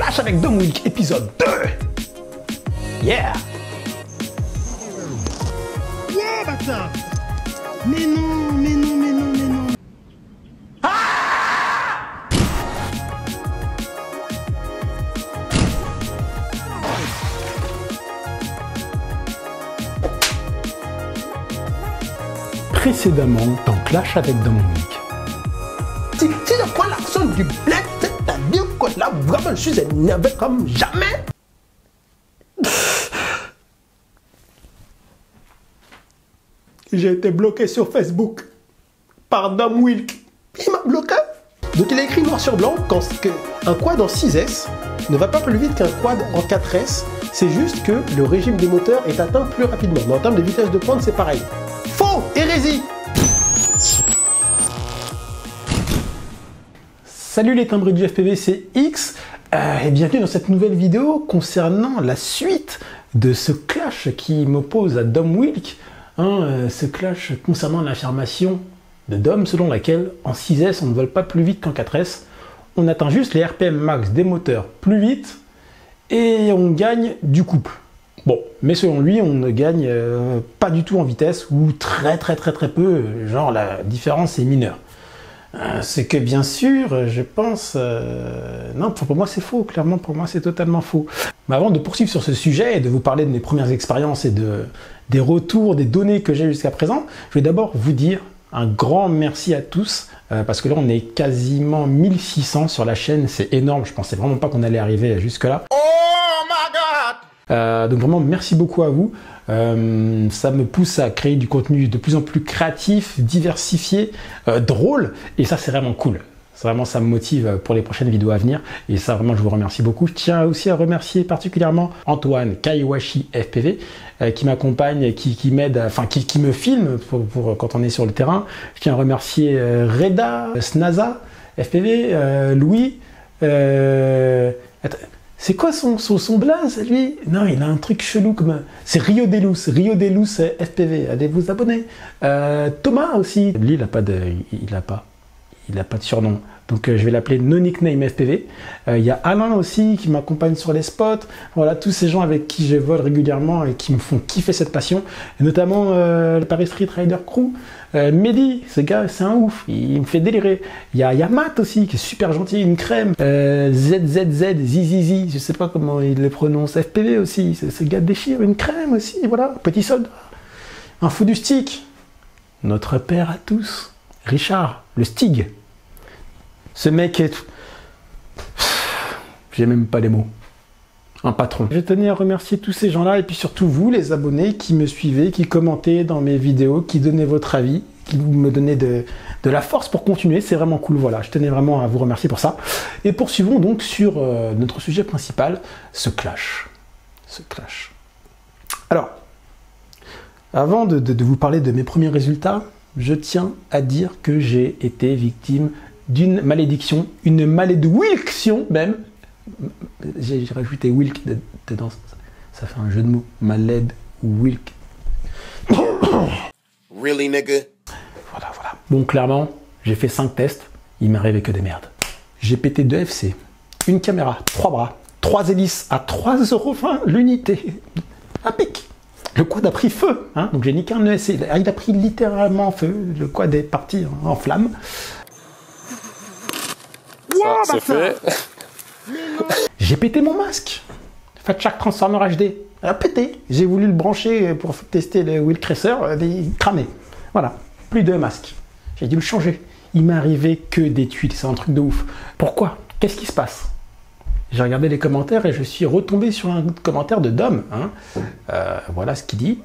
Clash avec Dom Wilk, épisode 2. Yeah. Yeah, bâtard. Mais non, mais non, mais non, mais non. Précédemment dans Clash avec Dom Wilk. Si je prends l'action du bled, c'est-à-dire que là, vraiment, je suis énervé comme jamais. J'ai été bloqué sur Facebook par Dom Wilk. Il m'a bloqué. Donc il a écrit noir sur blanc qu'un quad en 6S ne va pas plus vite qu'un quad en 4S. C'est juste que le régime des moteurs est atteint plus rapidement. Mais en termes de vitesse de pointe, c'est pareil. Faux! Hérésie! Salut les timbres du FPV, c'est X et bienvenue dans cette nouvelle vidéo concernant la suite de ce clash qui m'oppose à Dom Wilk. Ce clash concernant l'affirmation de Dom selon laquelle en 6S on ne vole pas plus vite qu'en 4S. On atteint juste les RPM max des moteurs plus vite et on gagne du couple. Bon, mais selon lui, on ne gagne pas du tout en vitesse ou très peu, genre la différence est mineure. C'est que bien sûr, je pense... non, pour moi c'est faux, clairement pour moi c'est totalement faux. Mais avant de poursuivre sur ce sujet et de vous parler de mes premières expériences et des retours, des données que j'ai jusqu'à présent, je vais d'abord vous dire un grand merci à tous, parce que là on est quasiment 1600 sur la chaîne, c'est énorme, je pensais vraiment pas qu'on allait arriver jusque là. Oh my god! Donc vraiment merci beaucoup à vous. Ça me pousse à créer du contenu de plus en plus créatif, diversifié, drôle, et ça c'est vraiment cool. Vraiment, ça me motive pour les prochaines vidéos à venir, et ça vraiment je vous remercie beaucoup. Je tiens aussi à remercier particulièrement Antoine Kaiwashi FPV qui m'accompagne, qui m'aide, enfin qui me filme pour quand on est sur le terrain. Je tiens à remercier Reda, Snaza FPV, Louis. C'est quoi son blaze, lui? Non, il a un truc chelou comme... C'est Rio Delus FPV. Allez vous abonner. Thomas aussi. Lui, il a pas de surnom. Donc je vais l'appeler No Nickname FPV. Il y a Alain aussi qui m'accompagne sur les spots. Voilà, tous ces gens avec qui je vole régulièrement et qui me font kiffer cette passion. Et notamment le Paris Street Rider Crew. Mehdi, ce gars, c'est un ouf. Il me fait délirer. Il y a Matt aussi qui est super gentil, une crème. Zizizi, je sais pas comment il le prononce. FPV aussi. Ce gars déchire, une crème aussi. Voilà, petit soldat. Un fou du stick. Notre père à tous. Richard, le Stig. Ce mec est... J'ai même pas les mots. Un patron. Je tenais à remercier tous ces gens-là et puis surtout vous, les abonnés qui me suivez, qui commentez dans mes vidéos, qui donnez votre avis, qui me donnez de la force pour continuer. C'est vraiment cool, voilà. Je tenais vraiment à vous remercier pour ça. Et poursuivons donc sur notre sujet principal, ce clash. Alors, avant de vous parler de mes premiers résultats, je tiens à dire que j'ai été victime d'une malédiction, une malédiction même. J'ai rajouté Wilk dedans, ça fait un jeu de mots. Maled Wilk. Really, nigga? Voilà. Bon, clairement, j'ai fait 5 tests, il m'est arrivé que des merdes. J'ai pété 2 FC, une caméra, 3 bras, 3 hélices à 3,20 € l'unité. À pic. Le quad a pris feu, hein, donc j'ai niqué un ESC. Il a pris littéralement feu. Le quad est parti en flammes. Ça, c'est fait. J'ai pété mon masque. Fat Shark Transformer HD. Il a pété. J'ai voulu le brancher pour tester le Wilk Racer. Il cramait. Voilà. Plus de masque. J'ai dû le changer. Il m'est arrivé que des tuiles. C'est un truc de ouf. Pourquoi? Qu'est-ce qui se passe? J'ai regardé les commentaires et je suis retombé sur un commentaire de Dom. Voilà ce qu'il dit.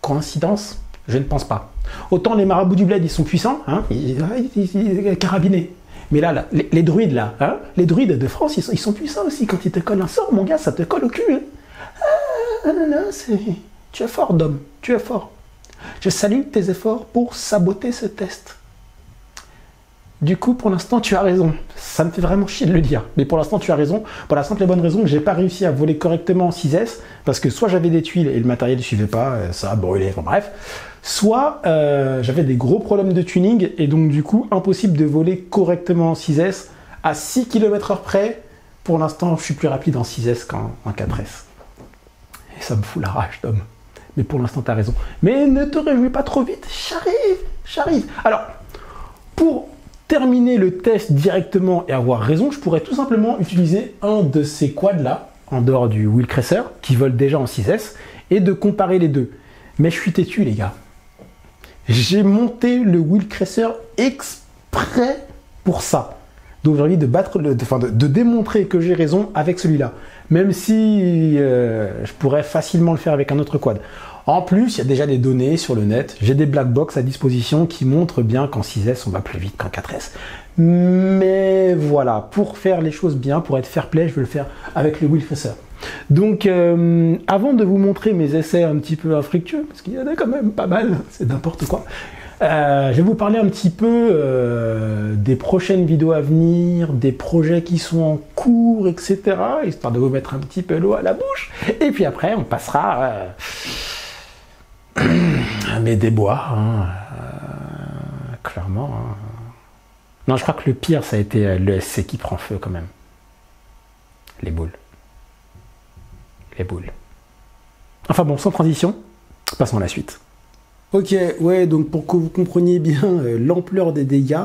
Coïncidence? Je ne pense pas. Autant les marabouts du bled, ils sont puissants, hein, ils carabinés. Mais là, les druides, là, hein, les druides de France, ils sont puissants aussi. Quand ils te collent un sort, mon gars, ça te colle au cul. Hein. Tu es fort, Dom, tu es fort. Je salue tes efforts pour saboter ce test. Du coup, pour l'instant, tu as raison. Ça me fait vraiment chier de le dire. Mais pour l'instant, tu as raison. Pour la simple et bonne raison que j'ai pas réussi à voler correctement en 6S. Parce que soit j'avais des tuiles et le matériel ne suivait pas, ça a brûlé, enfin bref. Soit j'avais des gros problèmes de tuning et donc du coup, impossible de voler correctement en 6S à 6 km/h près, pour l'instant, je suis plus rapide en 6S qu'en 4S. Et ça me fout la rage, Tom. Mais pour l'instant, tu as raison. Mais ne te réjouis pas trop vite, j'arrive. Alors, pour terminer le test directement et avoir raison, je pourrais tout simplement utiliser un de ces quads-là, en dehors du Wheel Cracer, qui vole déjà en 6S, et de comparer les deux. Mais je suis têtu, les gars. J'ai monté le Wheel Cracer exprès pour ça. Donc j'ai envie de démontrer que j'ai raison avec celui-là. Même si je pourrais facilement le faire avec un autre quad. En plus, il y a déjà des données sur le net. J'ai des black box à disposition qui montrent bien qu'en 6S, on va plus vite qu'en 4S. Mais voilà, pour faire les choses bien, pour être fair play, je vais le faire avec le Wheel Cracer. Donc, avant de vous montrer mes essais un petit peu infructueux, parce qu'il y en a quand même pas mal, c'est n'importe quoi, je vais vous parler un petit peu des prochaines vidéos à venir, des projets qui sont en cours, etc. Histoire de vous mettre un petit peu l'eau à la bouche. Et puis après, on passera à mes déboires, hein, clairement. Hein. Non, je crois que le pire, ça a été le SC qui prend feu quand même. Les boules. Enfin bon, sans transition, passons à la suite. Ok, ouais, donc pour que vous compreniez bien l'ampleur des dégâts,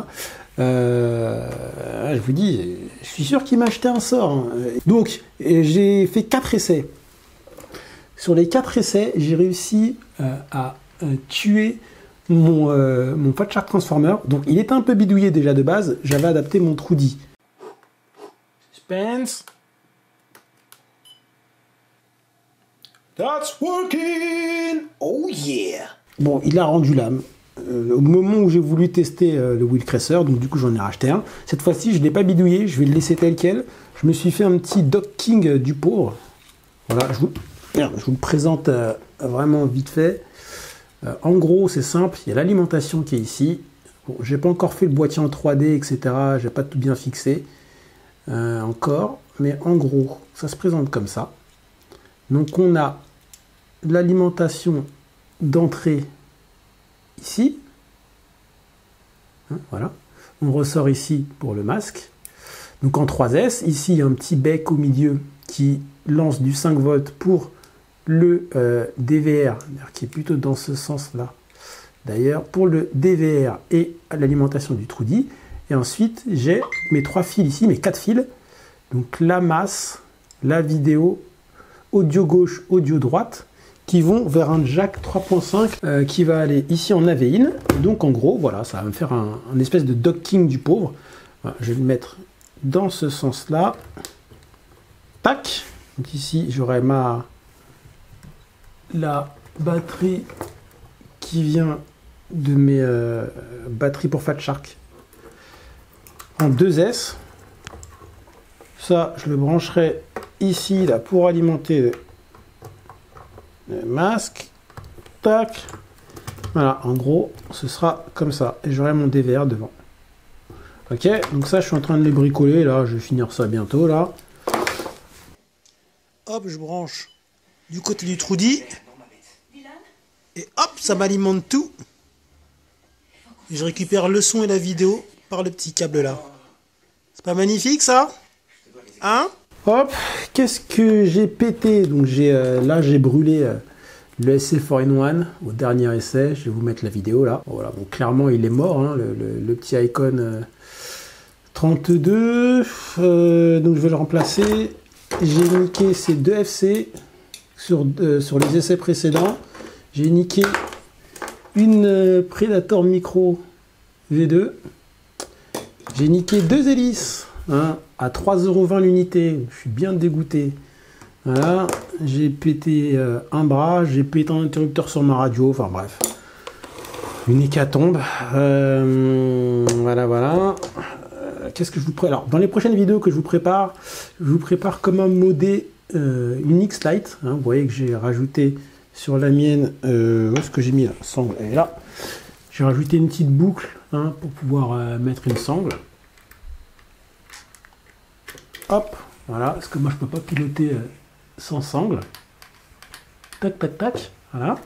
je vous dis, je suis sûr qu'il m'a acheté un sort. Hein. Donc, j'ai fait 4 essais. Sur les 4 essais, j'ai réussi à tuer mon Fat Shark Transformer. Donc, il était un peu bidouillé déjà de base. J'avais adapté mon Trudy. Suspense. That's working! Oh yeah! Bon, il a rendu l'âme. Au moment où j'ai voulu tester le Wheel Cracer, donc du coup j'en ai racheté un. Cette fois-ci, je ne l'ai pas bidouillé, je vais le laisser tel quel. Je me suis fait un petit docking du pauvre. Voilà, je vous le présente vraiment vite fait. En gros, c'est simple, il y a l'alimentation qui est ici. Bon, j'ai pas encore fait le boîtier en 3D, etc. J'ai pas tout bien fixé encore. Mais en gros, ça se présente comme ça. Donc on a l'alimentation d'entrée ici. Hein, voilà. On ressort ici pour le masque. Donc en 3S, ici il y a un petit bec au milieu qui lance du 5 volts pour le DVR, qui est plutôt dans ce sens-là. D'ailleurs, pour le DVR et l'alimentation du Trudy. Et ensuite, j'ai mes 3 fils ici, mes 4 fils. Donc la masse, la vidéo, audio gauche, audio droite, qui vont vers un jack 3.5 qui va aller ici en AV-in. Donc en gros, voilà, ça va me faire un espèce de docking du pauvre. Voilà, je vais le mettre dans ce sens-là. Tac. Donc ici, j'aurai la batterie qui vient de mes batteries pour Fat Shark en 2S. Ça, je le brancherai ici là pour alimenter le masque. Tac. Voilà, en gros, ce sera comme ça. Et j'aurai mon DVR devant. Ok, donc ça, je suis en train de les bricoler. Là, je vais finir ça bientôt. Là. Hop, je branche du côté du Trudy. Et hop, ça m'alimente tout. Et je récupère le son et la vidéo par le petit câble là. C'est pas magnifique ça? Hein? Hop, qu'est-ce que j'ai pété? Donc là j'ai brûlé le SC 4-in-1 au dernier essai. Je vais vous mettre la vidéo là. Voilà, bon clairement il est mort, hein, le petit icon 32. Donc je vais le remplacer. J'ai niqué ces 2 FC sur les essais précédents. J'ai niqué une Predator Micro V2. J'ai niqué 2 hélices. Hein, à 3,20 € l'unité, je suis bien dégoûté. Voilà, j'ai pété un bras, j'ai pété un interrupteur sur ma radio, enfin bref. Une hécatombe. Voilà. Qu'est-ce que je vous prépare? Alors, dans les prochaines vidéos que je vous prépare comment modder une X-Lite. Hein, vous voyez que j'ai rajouté sur la mienne, où est-ce que j'ai mis la sangle? Elle est là. J'ai rajouté une petite boucle hein, pour pouvoir mettre une sangle. Hop, voilà, parce que moi je peux pas piloter sans sangle. Tac, tac, tac, voilà.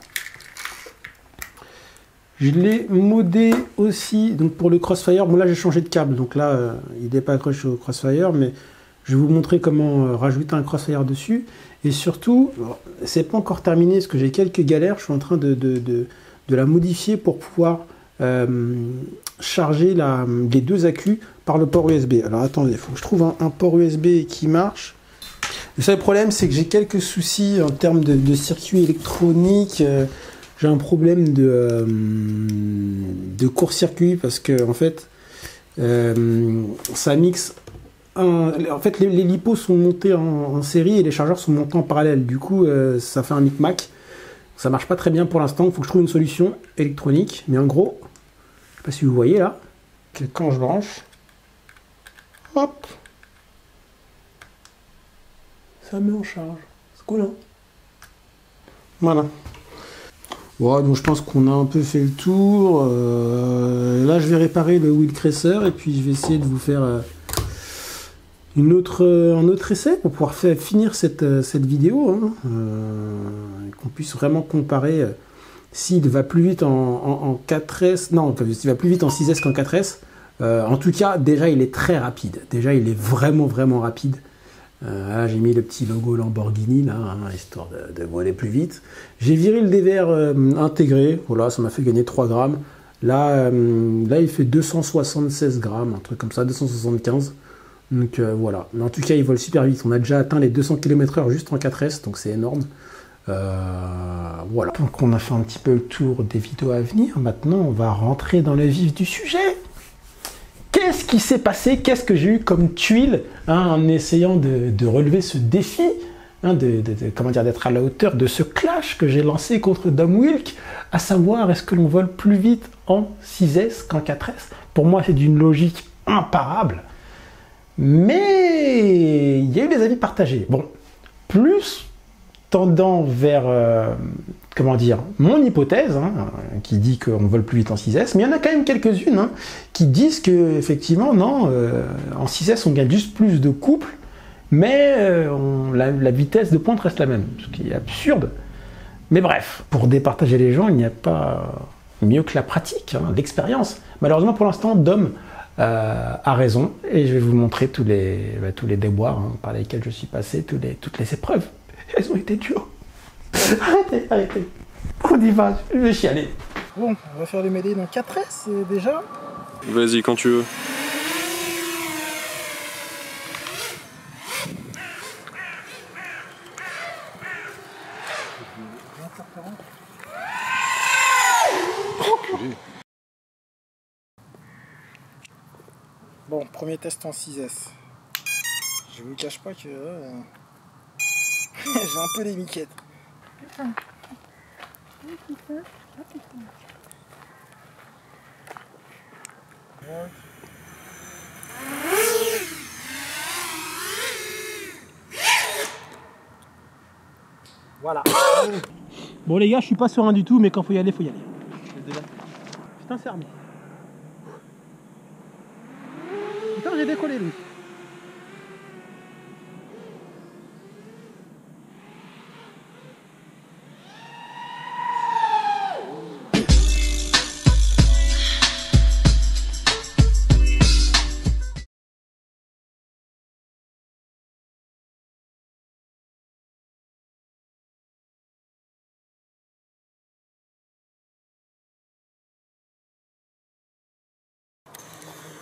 Je l'ai modé aussi donc pour le Crossfire. Bon là j'ai changé de câble, donc là il n'est pas accroché au Crossfire, mais je vais vous montrer comment rajouter un Crossfire dessus. Et surtout, c'est pas encore terminé parce que j'ai quelques galères. Je suis en train de la modifier pour pouvoir charger les deux accus par le port USB. Alors attendez, il faut que je trouve un port USB qui marche. Le seul problème, c'est que j'ai quelques soucis en termes de circuit électronique. J'ai un problème de court-circuit parce que en fait, ça mixe. En fait, les lipos sont montés en série et les chargeurs sont montés en parallèle. Du coup, ça fait un micmac. Ça marche pas très bien pour l'instant. Il faut que je trouve une solution électronique. Mais en gros, je sais pas si vous voyez là, que quand je branche, hop, ça met en charge. C'est cool, hein? Voilà. Ouais, donc je pense qu'on a un peu fait le tour. Là, je vais réparer le wheel cresser et puis je vais essayer de vous faire un autre essai pour pouvoir finir cette vidéo, hein, qu'on puisse vraiment comparer s'il va plus vite en 4S, non, s'il va plus vite en 6S qu'en 4S. En tout cas, déjà, il est très rapide. Déjà, il est vraiment, vraiment rapide. Là, j'ai mis le petit logo Lamborghini, là, hein, histoire de voler plus vite. J'ai viré le DVR intégré. Voilà, ça m'a fait gagner 3 grammes. Là, il fait 276 grammes, un truc comme ça, 275. Donc voilà. Mais en tout cas, il vole super vite. On a déjà atteint les 200 km/h juste en 4S, donc c'est énorme. Voilà. Donc on a fait un petit peu le tour des vidéos à venir. Maintenant, on va rentrer dans le vif du sujet. Qu'est-ce qui s'est passé? Qu'est-ce que j'ai eu comme tuile, hein, en essayant de relever ce défi, hein, comment dire, d'être à la hauteur de ce clash que j'ai lancé contre Dom Wilk, à savoir est-ce que l'on vole plus vite en 6S qu'en 4S? Pour moi, c'est d'une logique imparable. Mais il y a eu des avis partagés. Bon, plus tendant vers, comment dire, mon hypothèse, hein, qui dit qu'on vole plus vite en 6S, mais il y en a quand même quelques-unes, hein, qui disent que effectivement, non, en 6S, on gagne juste plus de couple, mais la vitesse de pointe reste la même, ce qui est absurde. Mais bref, pour départager les gens, il n'y a pas mieux que la pratique, hein, l'expérience. Malheureusement, pour l'instant, Dom a raison, et je vais vous montrer tous les déboires, hein, par lesquels je suis passé, toutes les épreuves. Elles ont été dures. Arrêtez. On y va, je vais chialer. Bon, on va faire le Made in 4S déjà. Vas-y, quand tu veux. Bon, premier test en 6S. Je vous cache pas que j'ai un peu des miquettes. Voilà. Bon les gars, je suis pas serein du tout, mais quand faut y aller, faut y aller. Putain, c'est armé. Putain, j'ai décollé lui.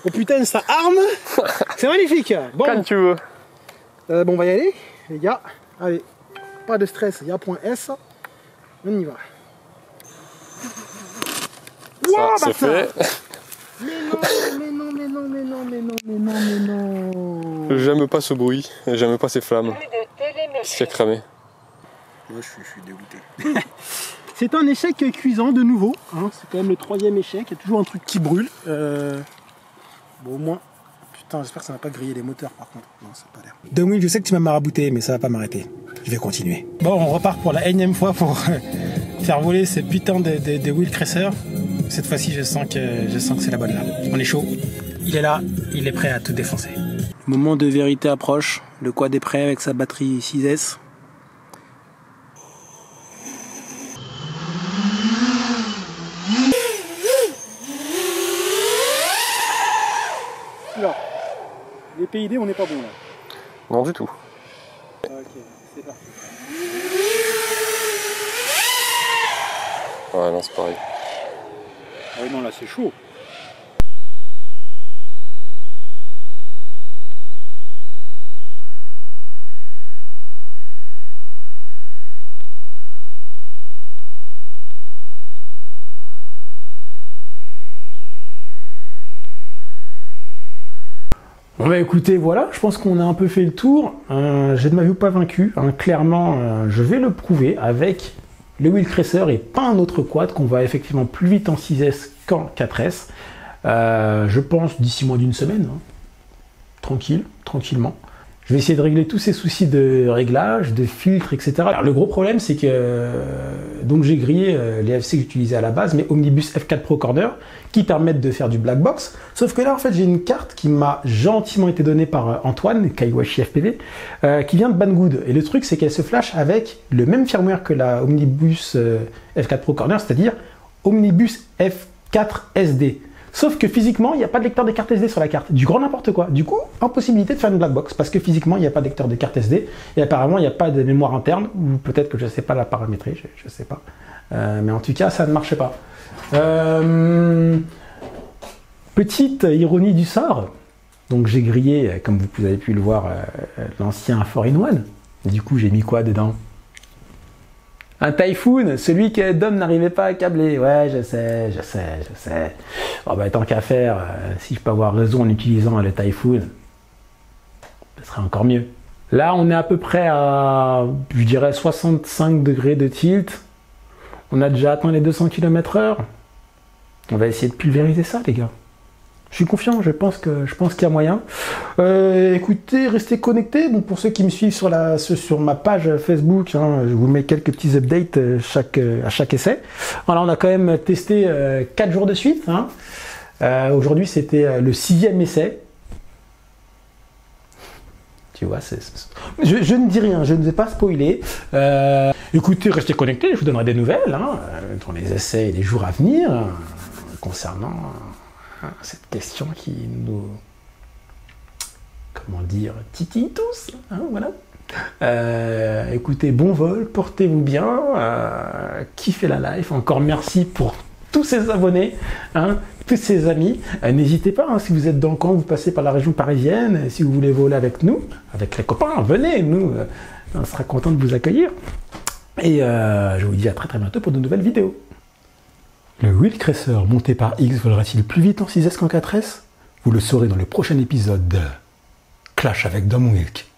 Oh putain, ça arme. C'est magnifique. Bon, Quand tu veux. Bon, on va y aller, les gars. Allez, pas de stress, il y a point S. On y va. Ça, c'est fait. Mais non. J'aime pas ce bruit, j'aime pas ces flammes. C'est cramé. Moi, je suis dégoûté. C'est un échec cuisant de nouveau. Hein. C'est quand même le 3e échec. Il y a toujours un truc qui brûle. Bon, au moins. Putain, j'espère que ça va pas griller les moteurs par contre. Non, ça n'a pas l'air. Dom Wilk, je sais que tu m'as marabouté, mais ça va pas m'arrêter. Je vais continuer. Bon, on repart pour la énième fois pour faire voler ce putain de wheel cresser. Cette fois-ci, je sens que c'est la bonne là. On est chaud. Il est là, il est prêt à tout défoncer. Le moment de vérité approche. Le quad est prêt avec sa batterie 6S. celui-là. Les PID, on n'est pas bon là. Non, du tout. Ok, c'est parti. Ouais, non, c'est pareil. Ah oui, non, là c'est chaud. Bon bah écoutez, voilà, je pense qu'on a un peu fait le tour. J'ai de ma vue pas vaincu. Clairement, je vais le prouver avec le Wheel Cracer et pas un autre quad qu'on va effectivement plus vite en 6S qu'en 4S. Je pense d'ici moins d'une semaine. Tranquillement. Je vais essayer de régler tous ces soucis de réglage, de filtre, etc. Alors, le gros problème, c'est que donc j'ai grillé les FC que j'utilisais à la base, mais Omnibus F4 Pro Corner, qui permettent de faire du black box. Sauf que là, en fait, j'ai une carte qui m'a gentiment été donnée par Antoine, Kaiwashi FPV, qui vient de Banggood. Et le truc, c'est qu'elle se flash avec le même firmware que la Omnibus F4 Pro Corner, c'est-à-dire Omnibus F4 SD. Sauf que physiquement, il n'y a pas de lecteur de carte SD sur la carte. Du grand n'importe quoi. Du coup, impossibilité de faire une black box parce que physiquement, il n'y a pas de lecteur de carte SD et apparemment, il n'y a pas de mémoire interne ou peut-être que je ne sais pas la paramétrer, je ne sais pas. Mais en tout cas, ça ne marchait pas. Petite ironie du sort. Donc, j'ai grillé, comme vous avez pu le voir, l'ancien 4-in-1. Du coup, j'ai mis quoi dedans? Un Typhoon, celui que Dom n'arrivait pas à câbler. Ouais, je sais. Oh bah, tant qu'à faire, si je peux avoir raison en utilisant le Typhoon, ce serait encore mieux. Là, on est à peu près à, je dirais, 65 degrés de tilt. On a déjà atteint les 200 km/h. On va essayer de pulvériser ça, les gars. Je suis confiant, je pense qu'il y a moyen. Écoutez, restez connectés. Bon, pour ceux qui me suivent sur ma page Facebook, hein, je vous mets quelques petits updates à chaque essai. Voilà, on a quand même testé 4 jours de suite. Hein. Aujourd'hui, c'était le 6e essai. Tu vois, je ne dis rien, je ne vais pas spoiler. Écoutez, restez connectés, je vous donnerai des nouvelles dans les essais et les jours à venir concernant cette question qui nous, comment dire, titille tous, hein, voilà. Écoutez, bon vol, portez-vous bien, kiffez la life, encore merci pour tous ces abonnés, hein, tous ces amis. N'hésitez pas, hein, si vous êtes dans le coin, vous passez par la région parisienne, si vous voulez voler avec nous, avec les copains, venez, nous, on sera content de vous accueillir. Et je vous dis à très bientôt pour de nouvelles vidéos. Le Wheel Cracer monté par X volera-t-il plus vite en 6S qu'en 4S? Vous le saurez dans le prochain épisode de Clash avec Dom Wilk.